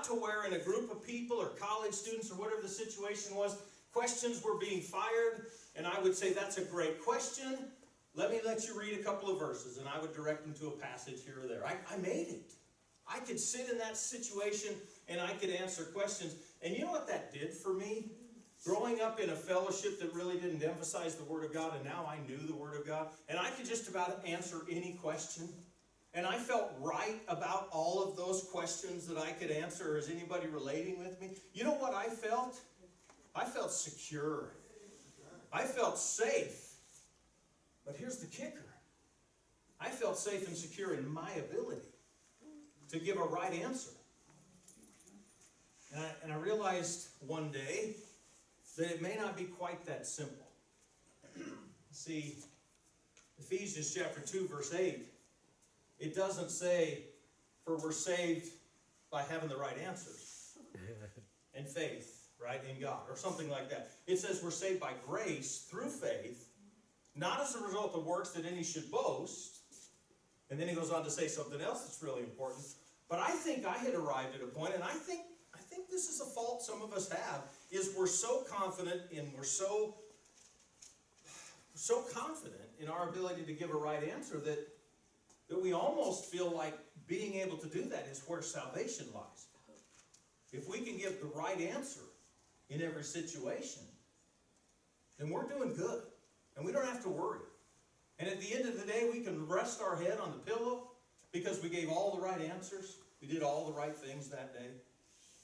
to where in a group of people or college students or whatever the situation was, questions were being fired, and I would say, that's a great question. Let me let you read a couple of verses, and I would direct them to a passage here or there. I made it. I could sit in that situation, and I could answer questions. And you know what that did for me? Growing up in a fellowship that really didn't emphasize the Word of God, and now I knew the Word of God, and I could just about answer any question. And I felt right about all of those questions that I could answer. Is anybody relating with me? You know what I felt? I felt secure. I felt safe. But here's the kicker. I felt safe and secure in my ability to give a right answer. And I realized one day that it may not be quite that simple. See, Ephesians chapter 2, verse 8, it doesn't say, for we're saved by having the right answers and faith, right, in God, or something like that. It says we're saved by grace through faith, not as a result of works that any should boast. And then he goes on to say something else that's really important. But I think I had arrived at a point, and I think this is a fault some of us have, is we're so confident and we're so confident in our ability to give a right answer that we almost feel like being able to do that is where salvation lies. If we can give the right answer in every situation, then we're doing good. And we don't have to worry. And at the end of the day, we can rest our head on the pillow because we gave all the right answers. We did all the right things that day.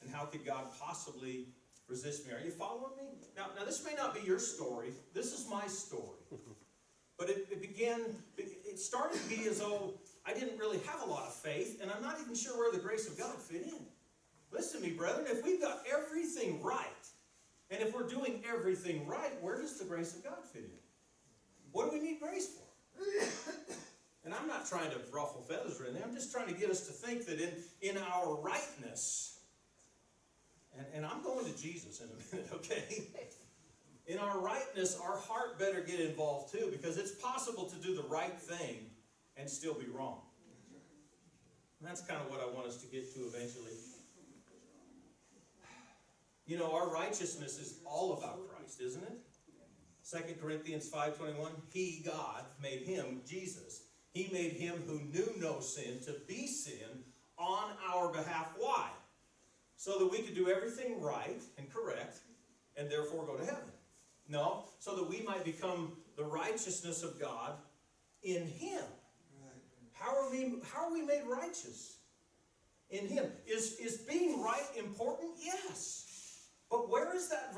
And how could God possibly resist me? Are you following me? Now this may not be your story. This is my story. But it started to be as though I didn't really have a lot of faith, and I'm not even sure where the grace of God fit in. Listen to me, brethren, if we've got everything right, and if we're doing everything right, where does the grace of God fit in? What do we need grace for? And I'm not trying to ruffle feathers or anything. I'm just trying to get us to think that in our rightness, and I'm going to Jesus in a minute, okay? In our rightness, our heart better get involved too, because it's possible to do the right thing and still be wrong. And that's kind of what I want us to get to eventually. You know, our righteousness is all about Christ, isn't it? 2 Corinthians 5:21, He, God, made Him, Jesus. He made Him who knew no sin to be sin on our behalf. Why? So that we could do everything right and correct and therefore go to heaven. No, so that we might become the righteousness of God in Him. How are we made righteous? In Him. Is being right important? Yes. But where is that